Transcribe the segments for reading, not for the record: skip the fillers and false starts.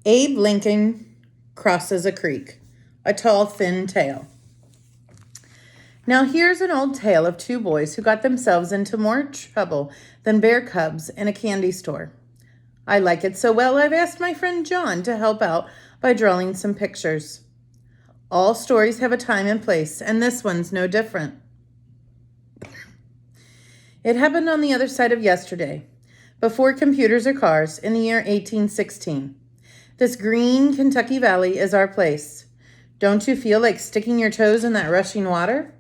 Abe Lincoln crosses a creek, a tall, thin tale. Now here's an old tale of two boys who got themselves into more trouble than bear cubs in a candy store. I like it so well I've asked my friend John to help out by drawing some pictures. All stories have a time and place, and this one's no different. It happened on the other side of yesterday, before computers or cars, in the year 1816. This green Kentucky Valley is our place. Don't you feel like sticking your toes in that rushing water?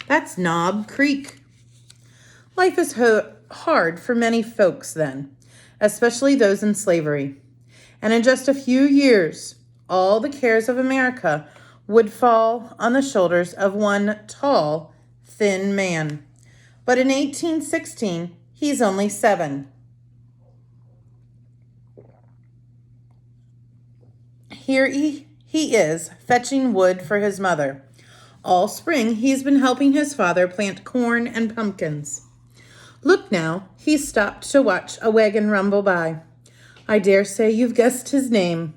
That's Knob Creek. Life is hard for many folks then, especially those in slavery. And in just a few years, all the cares of America would fall on the shoulders of one tall, thin man. But in 1816, he's only 7. Here he is, fetching wood for his mother. All spring, he's been helping his father plant corn and pumpkins. Look now, he's stopped to watch a wagon rumble by. I dare say you've guessed his name.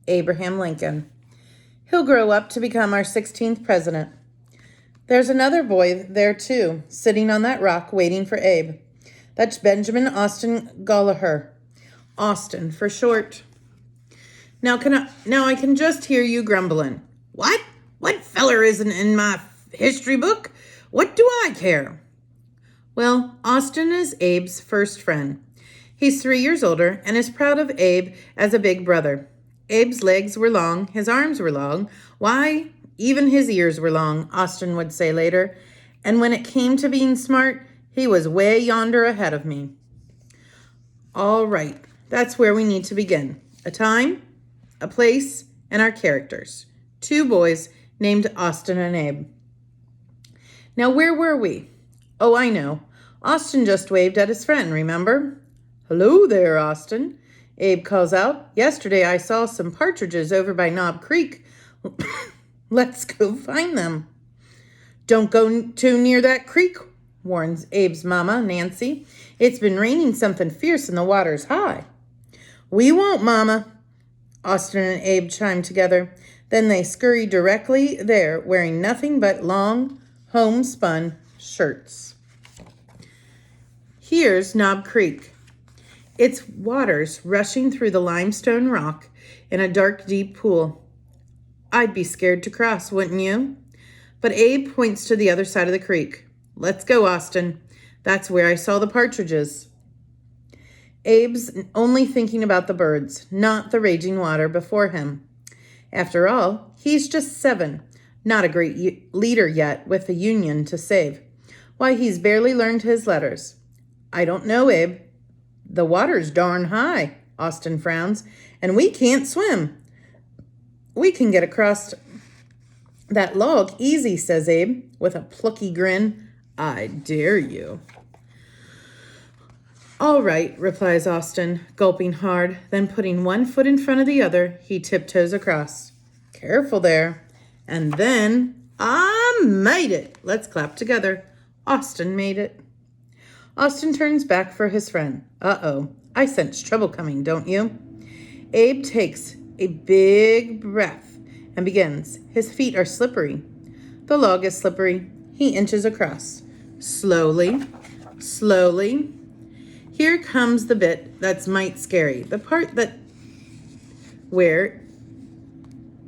Abraham Lincoln. He'll grow up to become our 16th president. There's another boy there, too, sitting on that rock waiting for Abe. That's Benjamin Austin Gollaher. Austin for short. Now I can just hear you grumbling. What? What feller isn't in my history book? What do I care? Well, Austin is Abe's first friend. He's 3 years older and is proud of Abe as a big brother. Abe's legs were long, his arms were long. Why, even his ears were long, Austin would say later. And when it came to being smart, he was way yonder ahead of me. All right, that's where we need to begin. A time, a place, and our characters. 2 boys named Austin and Abe. Now, where were we? Oh, I know. Austin just waved at his friend, remember? Hello there, Austin. Abe calls out. Yesterday I saw some partridges over by Knob Creek. Let's go find them. Don't go too near that creek, warns Abe's mama, Nancy. It's been raining something fierce and the water's high. We won't, Mama. Austin and Abe chimed together. Then they scurried directly there, wearing nothing but long, homespun shirts. Here's Knob Creek. Its waters rushing through the limestone rock in a dark, deep pool. I'd be scared to cross, wouldn't you? But Abe points to the other side of the creek. Let's go, Austin. That's where I saw the partridges. Abe's only thinking about the birds, not the raging water before him. After all, he's just 7, not a great leader yet with the Union to save. Why, he's barely learned his letters. I don't know, Abe. The water's darn high, Austin frowns, and we can't swim. We can get across that log easy, says Abe, with a plucky grin. I dare you. All right, replies Austin, gulping hard, then putting one foot in front of the other, he tiptoes across. Careful there. And then, I made it. Let's clap together. Austin made it. Austin turns back for his friend. Uh-oh, I sense trouble coming, don't you? Abe takes a big breath and begins. His feet are slippery. The log is slippery. He inches across. Slowly, slowly. Here comes the bit that's might scary. The part that where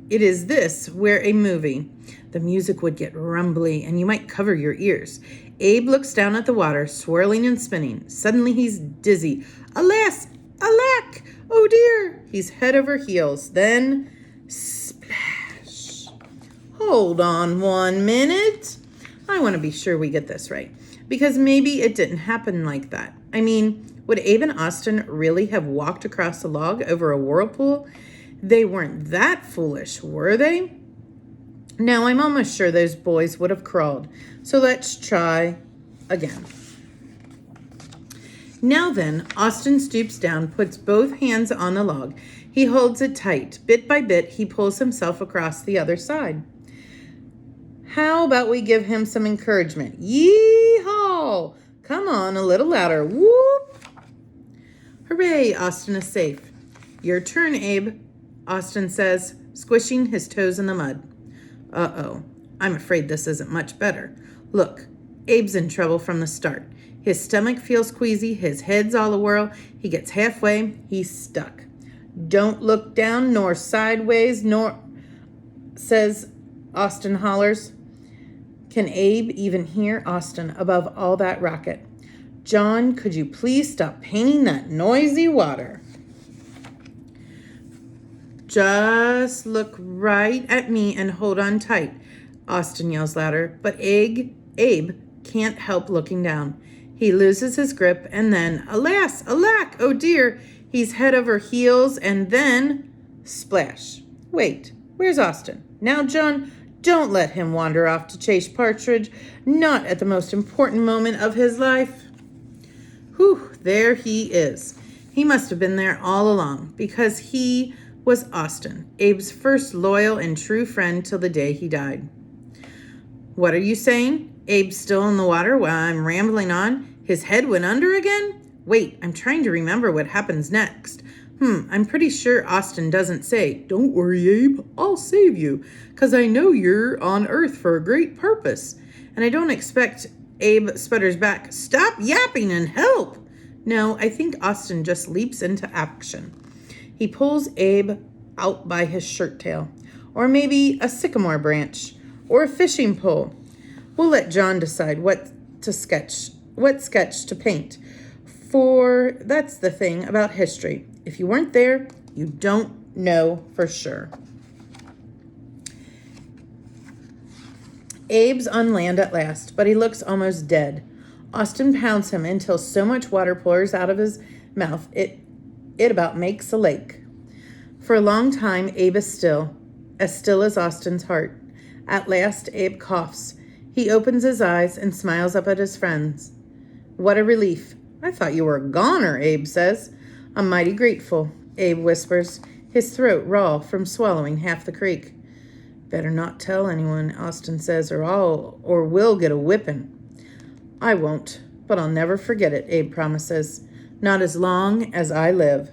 it is this, where a movie. The music would get rumbly and you might cover your ears. Abe looks down at the water, swirling and spinning. Suddenly he's dizzy. Alas! Alack! Oh dear! He's head over heels. Then, splash! Hold on 1 minute. I want to be sure we get this right. Because maybe it didn't happen like that. I mean, would Abe and Austin really have walked across the log over a whirlpool? They weren't that foolish, were they? Now, I'm almost sure those boys would have crawled. So let's try again. Now then, Austin stoops down, puts both hands on the log. He holds it tight. Bit by bit, he pulls himself across the other side. How about we give him some encouragement? Yee-haw! Come on, a little louder. Whoop! Hooray, Austin is safe. Your turn, Abe. Austin says, squishing his toes in the mud. Uh-oh, I'm afraid this isn't much better. Look, Abe's in trouble from the start. His stomach feels queasy, his head's all a-whirl. He gets halfway, he's stuck. Don't look down nor sideways, nor, says Austin hollers. Can Abe even hear Austin above all that racket? John, could you please stop painting that noisy water? Just look right at me and hold on tight, Austin yells louder, but Abe can't help looking down. He loses his grip and then, alas, alack, oh dear, he's head over heels and then, splash. Wait, where's Austin? Now, John, don't let him wander off to chase partridge, not at the most important moment of his life. Whew, there he is. He must have been there all along, because he was Austin, Abe's first loyal and true friend till the day he died. What are you saying? Abe's still in the water while I'm rambling on? His head went under again? Wait, I'm trying to remember what happens next. I'm pretty sure Austin doesn't say, don't worry, Abe, I'll save you, 'cause I know you're on Earth for a great purpose. And I don't expect Abe sputters back, stop yapping and help. No, I think Austin just leaps into action. He pulls Abe out by his shirt tail, or maybe a sycamore branch, or a fishing pole. We'll let John decide what sketch to paint. For that's the thing about history. If you weren't there, you don't know for sure. Abe's on land at last, but he looks almost dead. Austin pounds him until so much water pours out of his mouth it about makes a lake. For a long time, Abe is still as Austin's heart. At last, Abe coughs. He opens his eyes and smiles up at his friends. What a relief. I thought you were a goner, Abe says. I'm mighty grateful, Abe whispers, his throat raw from swallowing half the creek. Better not tell anyone, Austin says, or we'll get a whipping. I won't, but I'll never forget it, Abe promises. Not as long as I live.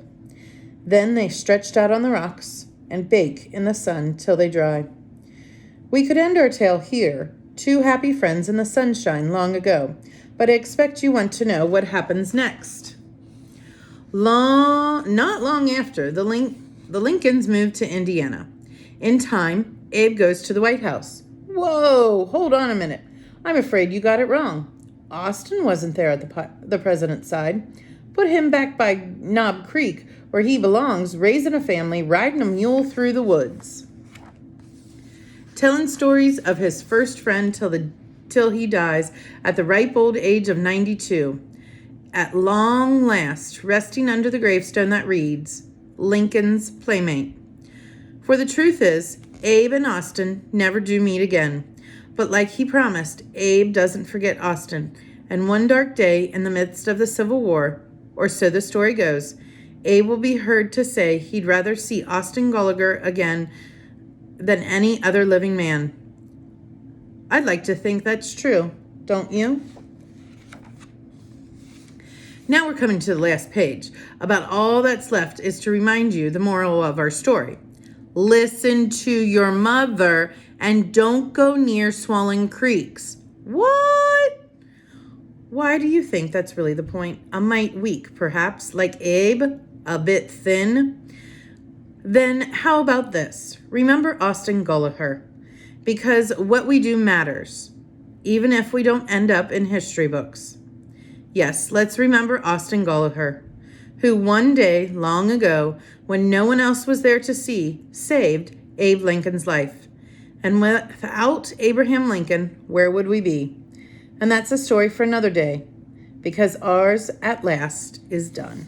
Then they stretched out on the rocks and bake in the sun till they dry. We could end our tale here, two happy friends in the sunshine long ago, but I expect you want to know what happens next. Not long after, the Lincolns moved to Indiana. In time, Abe goes to the White House. Whoa, hold on a minute. I'm afraid you got it wrong. Austin wasn't there at the president's side. Put him back by Knob Creek, where he belongs, raising a family, riding a mule through the woods. Telling stories of his first friend till he dies at the ripe old age of 92. At long last, resting under the gravestone that reads, Lincoln's Playmate. For the truth is, Abe and Austin never do meet again. But like he promised, Abe doesn't forget Austin. And one dark day in the midst of the Civil War, or so the story goes, Abe will be heard to say he'd rather see Austin Gallagher again than any other living man. I'd like to think that's true, don't you? Now we're coming to the last page. About all that's left is to remind you the moral of our story. Listen to your mother and don't go near swollen creeks. What? Why do you think that's really the point? A mite weak, perhaps, like Abe, a bit thin? Then how about this? Remember Austin Gallagher, because what we do matters, even if we don't end up in history books. Yes, let's remember Austin Gallagher, who one day, long ago, when no one else was there to see, saved Abe Lincoln's life. And without Abraham Lincoln, where would we be? And that's a story for another day, because ours at last is done.